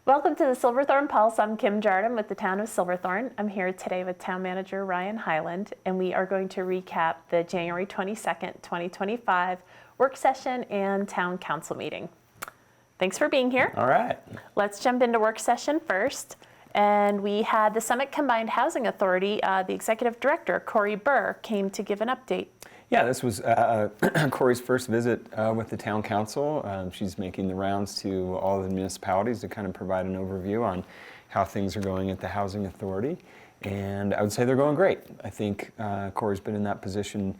Welcome to the Silverthorne Pulse. I'm Kim Jardim with the town of Silverthorne. I'm here today with Town Manager Ryan Highland, and we are going to recap the January 22nd, 2025 work session and town council meeting. Thanks for being here. All right. Let's jump into work session first. And we had the Summit Combined Housing Authority, the executive director, Corey Burr, came to give an update. Yeah, this was Corey's first visit with the town council. She's making the rounds to all the municipalities to kind of provide an overview on how things are going at the Housing Authority. And I would say they're going great. I think Corey's been in that position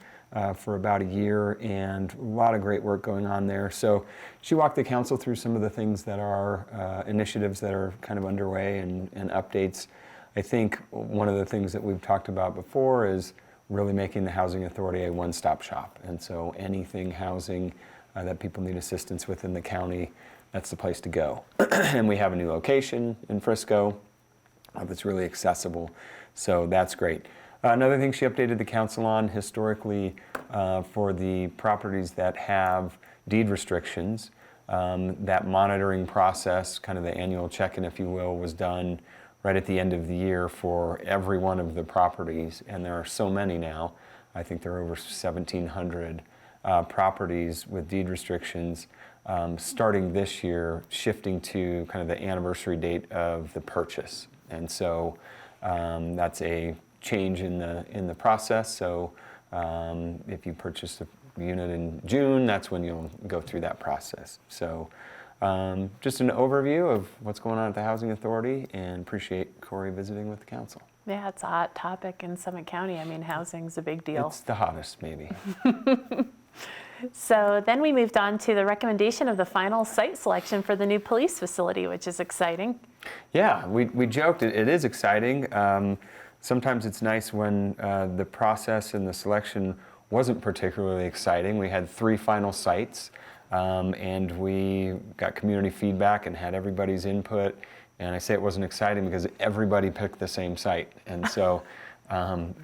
for about a year, and a lot of great work going on there. So she walked the council through some of the things that are initiatives that are kind of underway and updates. I think one of the things that we've talked about before is really making the Housing Authority a one-stop shop. And so anything housing that people need assistance with in the county, that's the place to go. And we have a new location in Frisco that's really accessible. So that's great. Another thing she updated the council on historically for the properties that have deed restrictions, that monitoring process, kind of the annual check-in, if you will, was done right at the end of the year for every one of the properties, and there are so many now. I think there are over 1,700 properties with deed restrictions starting this year, shifting to kind of the anniversary date of the purchase. And so that's a change in the process. So if you purchase a unit in June, that's when you'll go through that process. So just an overview of what's going on at the Housing Authority, and appreciate Corey visiting with the council. Yeah, it's a hot topic in Summit County. I mean, housing's a big deal. It's the hottest, maybe. So then we moved on to the recommendation of the final site selection for the new police facility, which is exciting. Yeah, we joked it is exciting. Sometimes it's nice when the process and the selection wasn't particularly exciting. We had 3 final sites. And we got community feedback and had everybody's input. And I say it wasn't exciting because everybody picked the same site. And so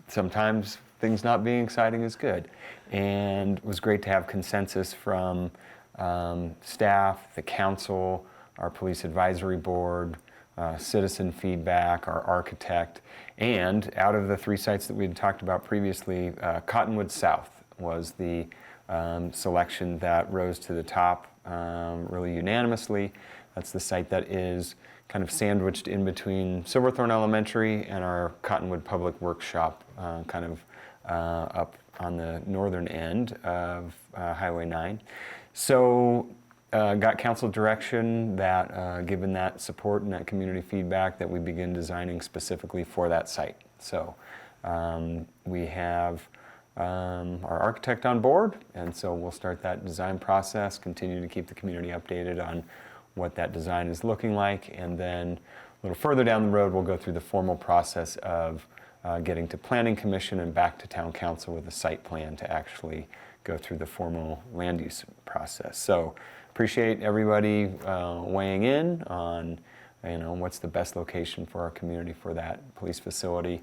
sometimes things not being exciting is good. And it was great to have consensus from staff, the council, our police advisory board, citizen feedback, our architect. And out of the 3 sites that we had talked about previously, Cottonwood South was the selection that rose to the top really unanimously. That's the site that is kind of sandwiched in between Silverthorne Elementary and our Cottonwood Public Workshop, kind of up on the northern end of Highway 9. So got council direction that given that support and that community feedback that we begin designing specifically for that site. So we have our architect on board, and so we'll start that design process, continue to keep the community updated on what that design is looking like, and then a little further down the road we'll go through the formal process of getting to Planning Commission and back to Town Council with a site plan to actually go through the formal land use process. So appreciate everybody weighing in on what's the best location for our community for that police facility.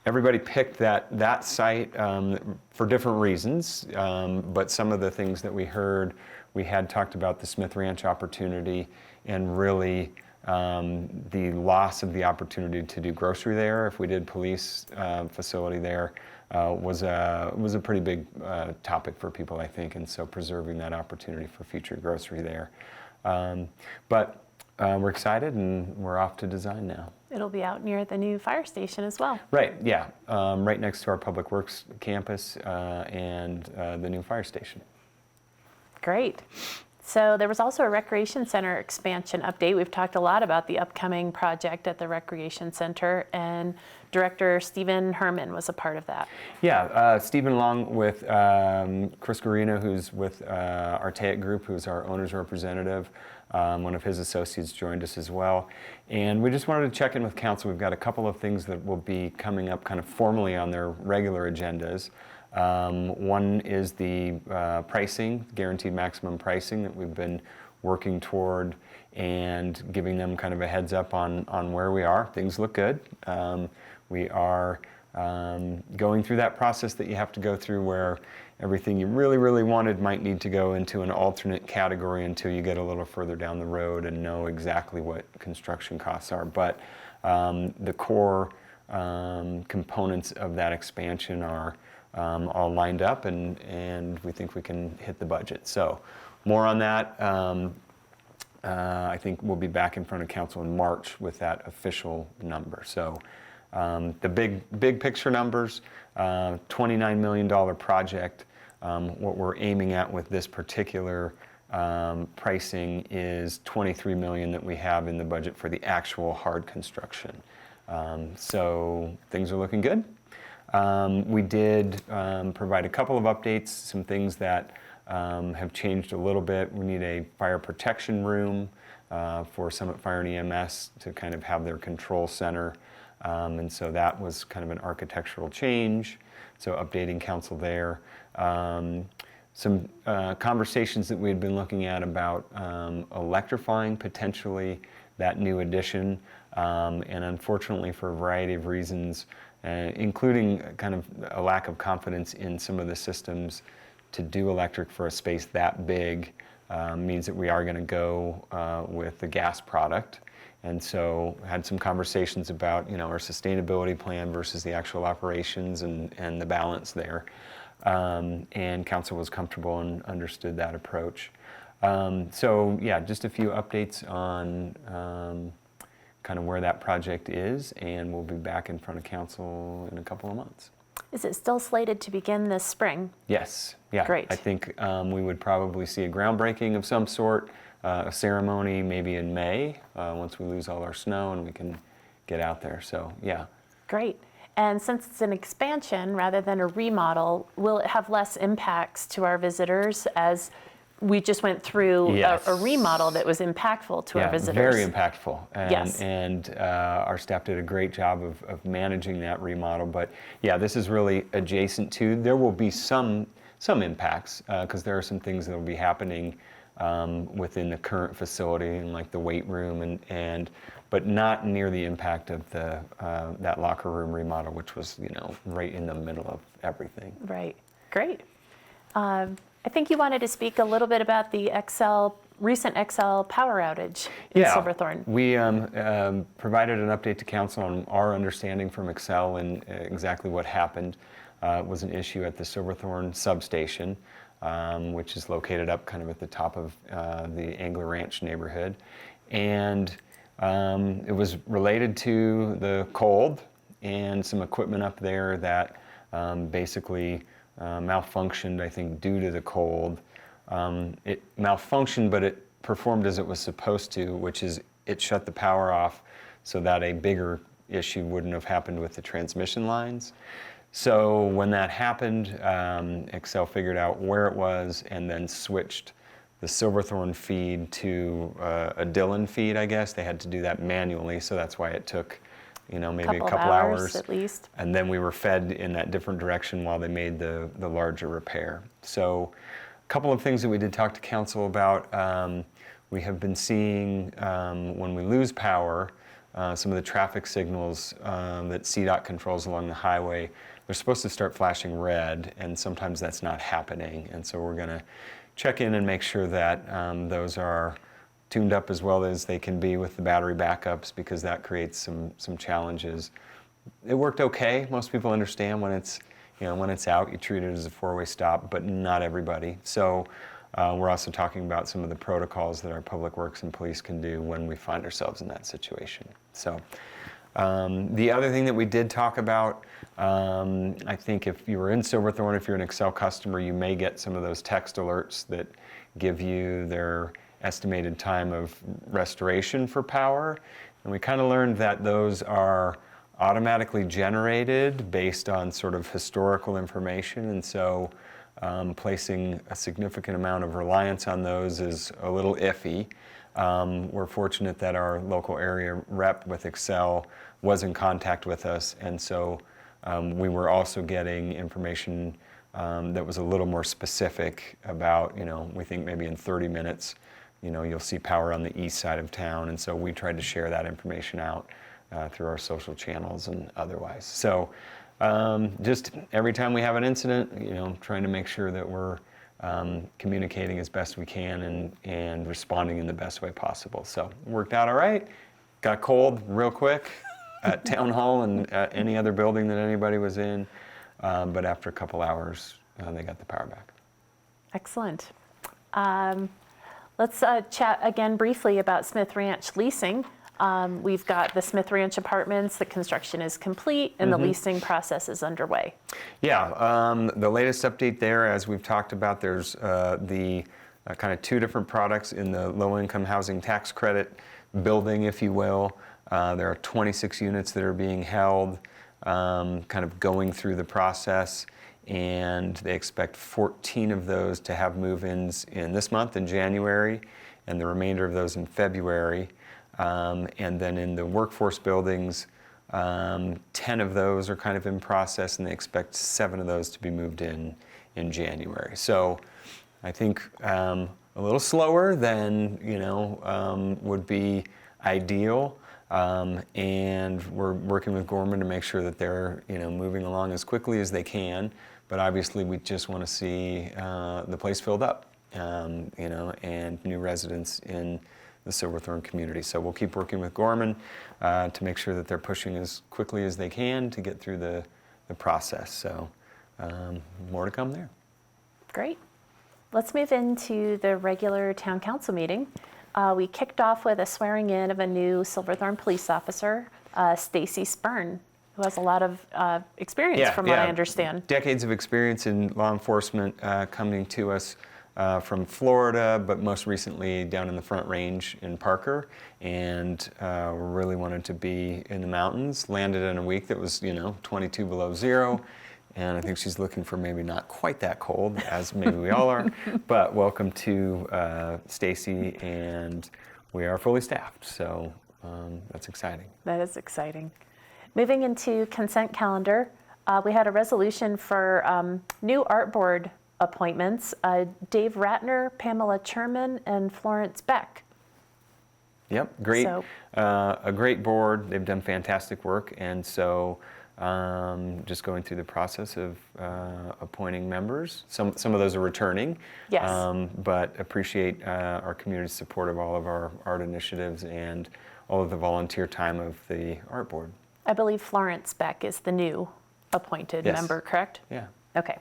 Everybody picked that site for different reasons, but some of the things that we heard, we had talked about the Smith Ranch opportunity, and really the loss of the opportunity to do grocery there if we did police facility there was a pretty big topic for people, I think, and so preserving that opportunity for future grocery there. But we're excited, and we're off to design now. It'll be out near the new fire station as well. Right, yeah, right next to our Public Works campus and the new fire station. Great. So there was also a Recreation Center expansion update. We've talked a lot about the upcoming project at the Recreation Center, and Director Stephen Herman was a part of that. Yeah, Stephen, along with Chris Garino, who's with Artaic Group, who's our owner's representative. One of his associates joined us as well. And we just wanted to check in with council. We've got a couple of things that will be coming up kind of formally on their regular agendas. One is the pricing, guaranteed maximum pricing that we've been working toward, and giving them kind of a heads up on where we are. Things look good. We are going through that process that you have to go through where everything you really, really wanted might need to go into an alternate category until you get a little further down the road and know exactly what construction costs are. But the core components of that expansion are all lined up, and we think we can hit the budget. So more on that. I think we'll be back in front of council in March with that official number. So the big picture numbers, $29 million project. What we're aiming at with this particular pricing is $23 million that we have in the budget for the actual hard construction. So things are looking good. We did provide a couple of updates, some things that have changed a little bit. We need a fire protection room for Summit Fire and EMS to kind of have their control center. And so that was kind of an architectural change. So updating council there. Some conversations that we had been looking at about electrifying potentially that new addition. And unfortunately, for a variety of reasons, including kind of a lack of confidence in some of the systems to do electric for a space that big, means that we are going to go with the gas product. And so had some conversations about, our sustainability plan versus the actual operations and the balance there. And council was comfortable and understood that approach. So yeah, just a few updates on kind of where that project is, and we'll be back in front of council in a couple of months. Is it still slated to begin this spring? Yes, yeah. Great. I think we would probably see a groundbreaking of some sort, a ceremony maybe in May, once we lose all our snow and we can get out there, so yeah. Great. And since it's an expansion rather than a remodel, will it have less impacts to our visitors, as we just went through Yes. a remodel that was impactful to our visitors? Very impactful. And, Yes. and our staff did a great job of managing that remodel. But yeah, this is really adjacent to. There will be some impacts because there are some things that will be happening within the current facility, and like the weight room, but not near the impact of the that locker room remodel, which was right in the middle of everything. Right. Great. I think you wanted to speak a little bit about the recent XL power outage in Silverthorne. We provided an update to council on our understanding from Excel and exactly what happened. It was an issue at the Silverthorne substation, which is located up kind of at the top of the Angler Ranch neighborhood. And it was related to the cold and some equipment up there that basically malfunctioned, I think, due to the cold. It malfunctioned, but it performed as it was supposed to, which is it shut the power off so that a bigger issue wouldn't have happened with the transmission lines. So when that happened, Excel figured out where it was and then switched the Silverthorne feed to a Dillon feed, I guess. They had to do that manually, so that's why it took maybe a couple hours at least. And then we were fed in that different direction while they made the larger repair. So a couple of things that we did talk to council about. We have been seeing when we lose power, some of the traffic signals that CDOT controls along the highway, they're supposed to start flashing red, and sometimes that's not happening. And so we're going to check in and make sure that those are tuned up as well as they can be with the battery backups, because that creates some challenges. It worked okay. Most people understand when it's out, you treat it as a four-way stop, but not everybody. So we're also talking about some of the protocols that our public works and police can do when we find ourselves in that situation. So the other thing that we did talk about, I think if you were in Silverthorne, if you're an Excel customer, you may get some of those text alerts that give you their estimated time of restoration for power. And we kind of learned that those are automatically generated based on sort of historical information. And so placing a significant amount of reliance on those is a little iffy. We're fortunate that our local area rep with Excel was in contact with us. And so we were also getting information that was a little more specific about, we think maybe in 30 minutes, you'll see power on the east side of town. And so we tried to share that information out through our social channels and otherwise. So Just every time we have an incident, trying to make sure that we're communicating as best we can and responding in the best way possible. So it worked out all right. Got cold real quick at Town Hall and any other building that anybody was in. But after a couple hours, they got the power back. Excellent. Let's chat again briefly about Smith Ranch leasing. We've got the Smith Ranch apartments, the construction is complete, and the leasing process is underway. Yeah, the latest update there, as we've talked about, there's the kind of two different products in the low-income housing tax credit building, if you will. There are 26 units that are being held, kind of going through the process, and they expect 14 of those to have move-ins in this month, in January, and the remainder of those in February. And then in the workforce buildings, 10 of those are kind of in process, and they expect 7 of those to be moved in January. So I think a little slower than would be ideal, and we're working with Gorman to make sure that they're moving along as quickly as they can. But obviously, we just want to see the place filled up, and new residents in the Silverthorne community. So we'll keep working with Gorman to make sure that they're pushing as quickly as they can to get through the process. So more to come there. Great. Let's move into the regular town council meeting. We kicked off with a swearing in of a new Silverthorne police officer, Stacy Spurn, who has a lot of experience from what I understand. Decades of experience in law enforcement coming to us from Florida, but most recently down in the Front Range in Parker, and really wanted to be in the mountains. Landed in a week that was 22 below zero, and I think she's looking for maybe not quite that cold, as maybe we all are. But welcome to Stacy, and we are fully staffed, so that's exciting. That is exciting. Moving into consent calendar, we had a resolution for new art board appointments, Dave Ratner, Pamela Cherman, and Florence Beck. Yep, great. A great board. They've done fantastic work, and so just going through the process of appointing members. Some of those are returning. Yes. But appreciate our community's support of all of our art initiatives and all of the volunteer time of the art board. I believe Florence Beck is the new appointed member, correct? Yeah. Okay.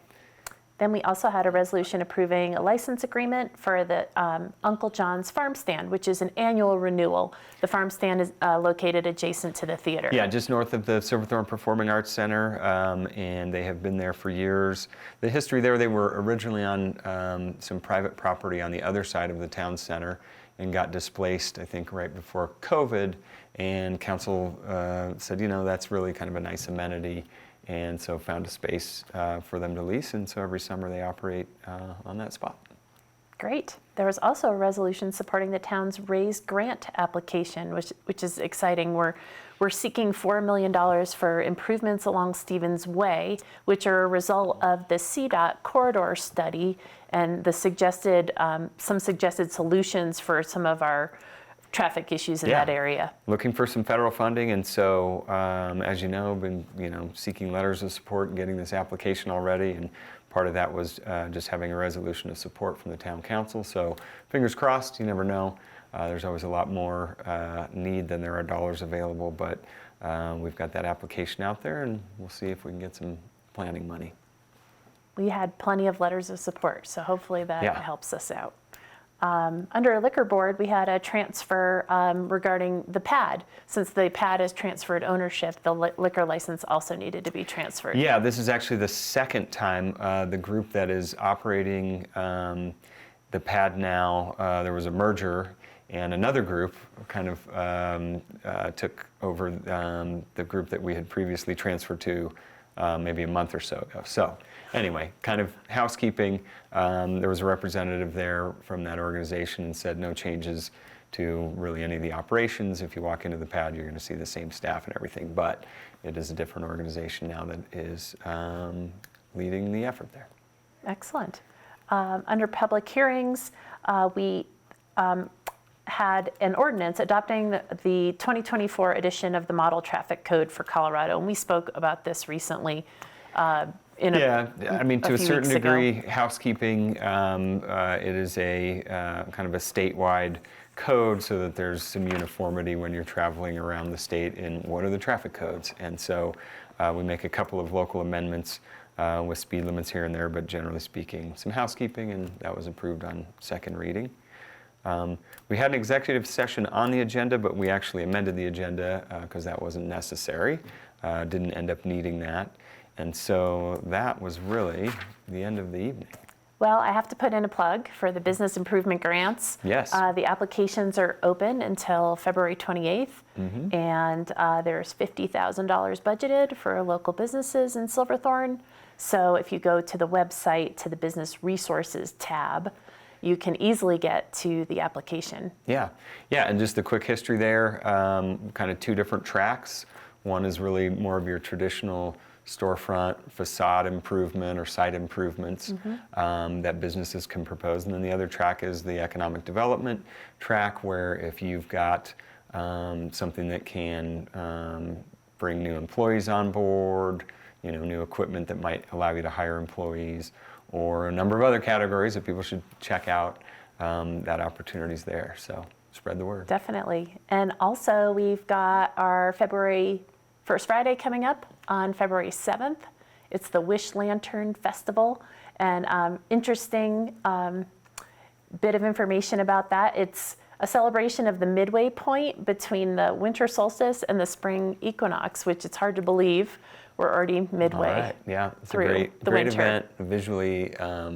Then we also had a resolution approving a license agreement for the Uncle John's Farm Stand, which is an annual renewal. The farm stand is located adjacent to the theater. Yeah, just north of the Silverthorne Performing Arts Center, and they have been there for years. The history there, they were originally on some private property on the other side of the town center and got displaced, I think, right before COVID, and council said, that's really kind of a nice amenity, and so found a space for them to lease, and so every summer they operate on that spot. Great. There was also a resolution supporting the town's raised grant application, which is exciting. We're seeking $4 million for improvements along Stevens Way, which are a result of the CDOT corridor study and the some suggested solutions for some of our traffic issues in that area. Looking for some federal funding, and so as you know, been seeking letters of support and getting this application already, and part of that was just having a resolution of support from the town council. So fingers crossed. You never know. There's always a lot more need than there are dollars available, but we've got that application out there, and we'll see if we can get some planning money. We had plenty of letters of support, so hopefully that helps us out. Under Liquor Board, we had a transfer regarding the pad. Since the pad has transferred ownership, the liquor license also needed to be transferred. Yeah, this is actually the second time the group that is operating the pad now, there was a merger, and another group kind of took over the group that we had previously transferred to maybe a month or so ago. So anyway, kind of housekeeping. There was a representative there from that organization and said no changes to really any of the operations. If you walk into the pad, you're going to see the same staff and everything, but it is a different organization now that is leading the effort there. Excellent. Under public hearings, we had an ordinance adopting the 2024 edition of the Model Traffic Code for Colorado, and we spoke about this recently. Yeah, I mean, to a few certain weeks ago. degree, housekeeping, it is a kind of a statewide code so that there's some uniformity when you're traveling around the state in what are the traffic codes. And so we make a couple of local amendments with speed limits here and there, but generally speaking, some housekeeping, and that was approved on second reading. We had an executive session on the agenda, but we actually amended the agenda because that wasn't necessary. Didn't end up needing that. And so that was really the end of the evening. Well, I have to put in a plug for the business improvement grants. Yes. The applications are open until February 28th, and there's $50,000 budgeted for local businesses in Silverthorne. So if you go to the website, to the Business Resources tab, you can easily get to the application. Yeah, and just a quick history there, kind of two different tracks. One is really more of your traditional storefront facade improvement or site improvements that businesses can propose. And then the other track is the economic development track, where if you've got something that can bring new employees on board, new equipment that might allow you to hire employees, or a number of other categories that people should check out, that opportunity's there. So spread the word. Definitely. And also we've got our February First Friday coming up on February 7th. It's the Wish Lantern Festival, and interesting bit of information about that. It's a celebration of the midway point between the winter solstice and the spring equinox, which it's hard to believe we're already midway. All right. Yeah, it's through a the great winter. event, visually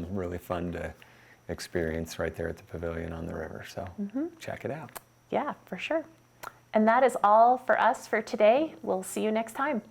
really fun to experience right there at the pavilion on the river. So check it out. Yeah, for sure. And that is all for us for today. We'll see you next time.